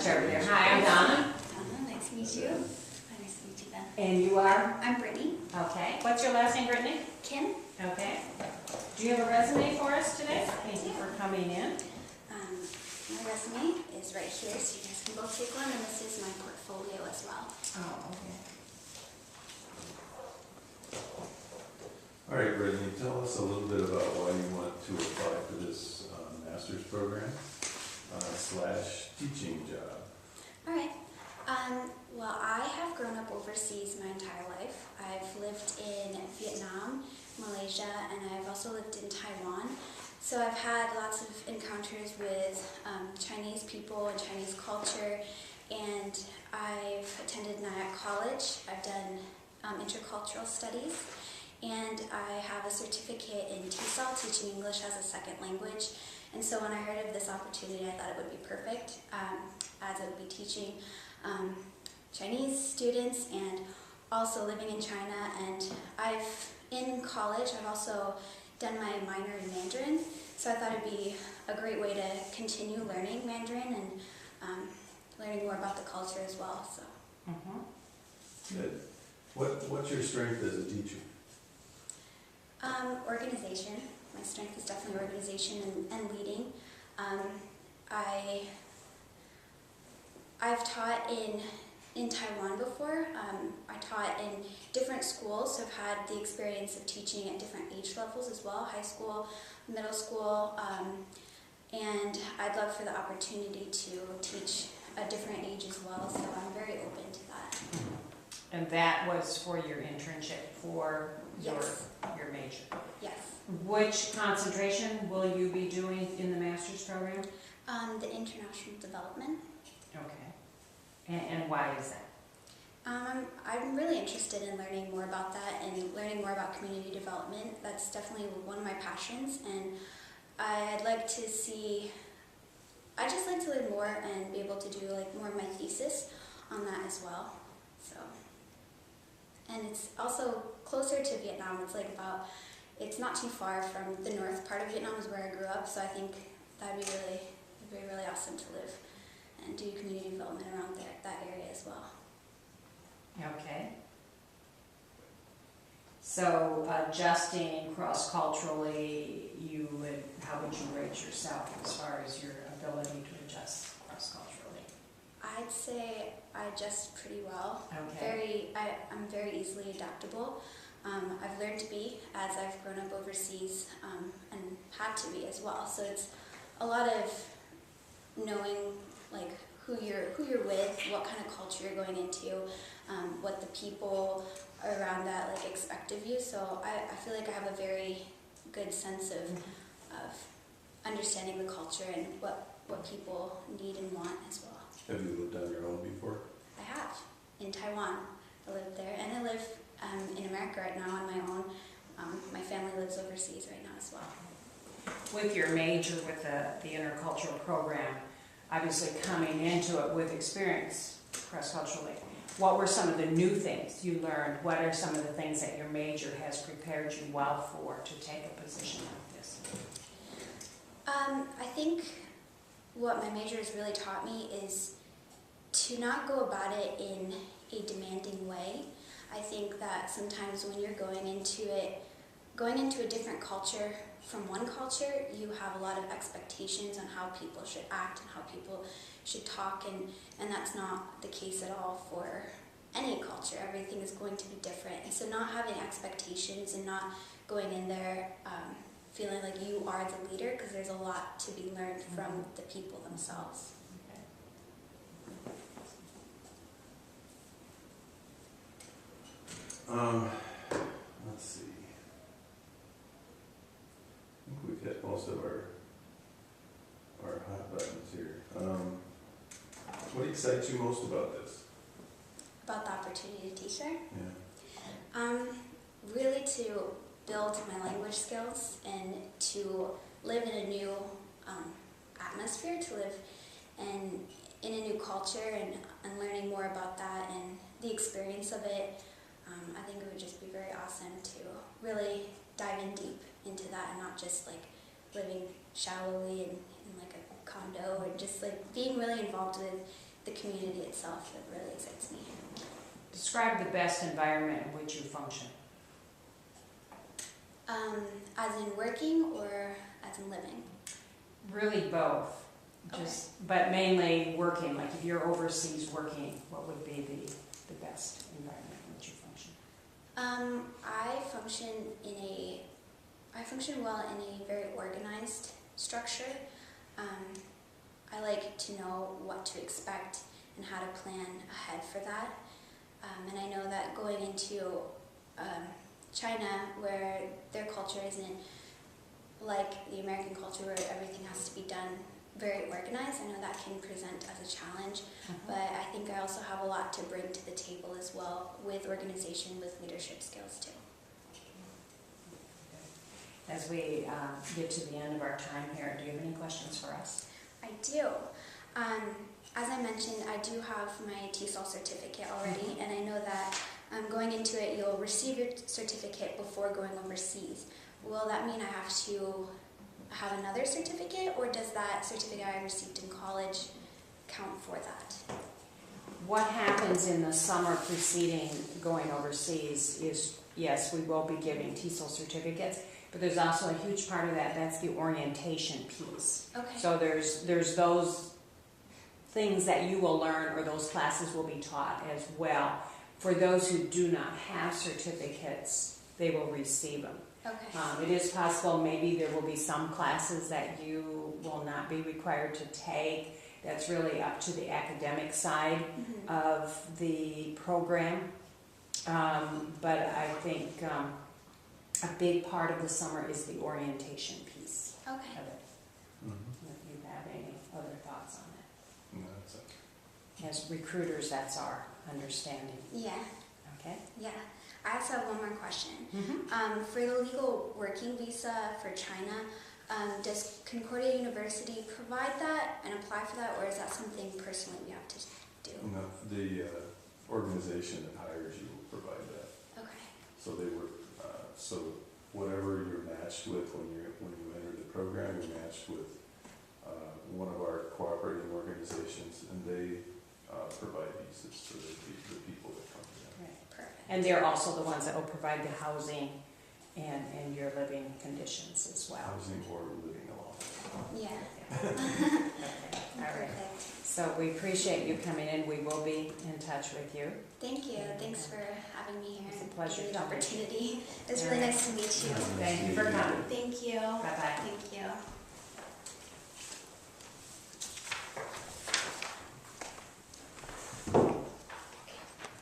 much over there. Hi, I'm Donna. Nice to meet you. Nice to meet you, Ben. And you are? I'm Brittany. Okay. What's your last name, Brittany? Kim. Okay. Do you have a resume for us today? Yes, I Thank you do. for coming in. My resume is right here, so you guys can both take one, and this is my portfolio as well. Oh, okay. All right, Brittany, tell us a little bit about why you want to apply for this master's program / teaching job. All right. Well, I have grown up overseas my entire life. I've lived in Vietnam, Malaysia, and I've also lived in Taiwan. So I've had lots of encounters with Chinese people and Chinese culture, and I've attended Nyack College. I've done intercultural studies, and I have a certificate in TESOL, teaching English as a second language. And so when I heard of this opportunity, I thought it would be perfect, as I would be teaching Chinese students and also living in China. And in college, I've also done my minor in Mandarin, so I thought it'd be a great way to continue learning Mandarin and learning more about the culture as well. So. Good. What's your strength as a teacher? Organization. My strength is definitely organization and leading. I've taught in Taiwan before. I taught in different schools, so I've had the experience of teaching at different age levels as well, high school, middle school, and I'd love for the opportunity to teach a different age as well, so I'm very open to that. And that was for your internship for Yes. your major. Yes. Which concentration will you be doing in the master's program? The international development. Okay. And why is that? I'm really interested in learning more about that and learning more about community development. That's definitely one of my passions, and I'd just like to learn more and be able to do more of my thesis on that as well. So, and it's also closer to Vietnam. It's not too far from the north part of Vietnam is where I grew up, so I think that'd be really awesome to live and do community development around that area as well. Okay. So adjusting cross-culturally, how would you rate yourself as far as your ability to adjust cross-culturally? I'd say I adjust pretty well. Okay. I'm very easily adaptable. I've learned to be as I've grown up overseas and had to be as well. So it's a lot of knowing who you're with, what kind of culture you're going into, what the people around that expect of you. So I feel like I have a very good sense of understanding the culture and what people need and want as well. Have you lived on your own before? I have. In Taiwan, I lived there, and I live in America right now on my own. My family lives overseas right now as well. With your major, with the intercultural program, obviously coming into it with experience cross-culturally, what were some of the new things you learned? What are some of the things that your major has prepared you well for to take a position like this? I think what my major has really taught me is to not go about it in a demanding way. I think that sometimes when you're going into a different culture from one culture, you have a lot of expectations on how people should act and how people should talk, and that's not the case at all for any culture. Everything is going to be different, and so not having expectations and not going in there feeling like you are the leader, because there's a lot to be learned from the people themselves. Let's see. I think we've hit most of our hot buttons here. What excites you most about this? About the opportunity to teach there? Yeah. Really to build my language skills and to live in a new atmosphere, to live in a new culture and learning more about that and the experience of it. I think it would just be very awesome to really dive in deep into that and not just living shallowly in a condo, or just being really involved with the community itself that really excites me. Describe the best environment in which you function. As in working or as in living? Really both. But mainly working, like if you're overseas working, what would be the best environment in which you function? I function well in a very organized structure. I like to know what to expect and how to plan ahead for that. And I know that going into China, where their culture isn't like the American culture where everything has to be done very organized, I know that can present as a challenge, but I think I also have a lot to bring to the table as well with organization, with leadership skills too. As we get to the end of our time here, do you have any questions for us? I do. As I mentioned, I do have my TESOL certificate already, and I know that going into it, you'll receive your certificate before going overseas. Will that mean I have to have another certificate, or does that certificate I received in college count for that? What happens in the summer preceding going overseas is, yes, we will be giving TESOL certificates, but there's also a huge part of that, that's the orientation piece. Okay. So there's those things that you will learn, or those classes will be taught as well. For those who do not have certificates, they will receive them. Okay. It is possible maybe there will be some classes that you will not be required to take. That's really up to the academic side of the program. But I think a big part of the summer is the orientation piece Okay. of it. If you have any other thoughts on that. No, that's okay. As recruiters, that's our understanding. Yeah. Okay? Yeah. I also have one more question. For the legal working visa for China, does Concordia University provide that and apply for that, or is that something personally we have to do? No, the organization that hires you will provide that. Okay. So they were, so whatever you're matched with when you enter the program, you're matched with one of our cooperating organizations, and they provide visas for the people that come to them. Right. Perfect. And they're also the ones that will provide the housing and your living conditions as well. Housing or living along. Yeah. Okay. All right. Perfect. So we appreciate you coming in. We will be in touch with you. Thank you. Thanks for having me here. It's a and pleasure. giving me the opportunity. It's All really right. nice to meet you. Thank you for coming. Thank you. Bye-bye. Thank you.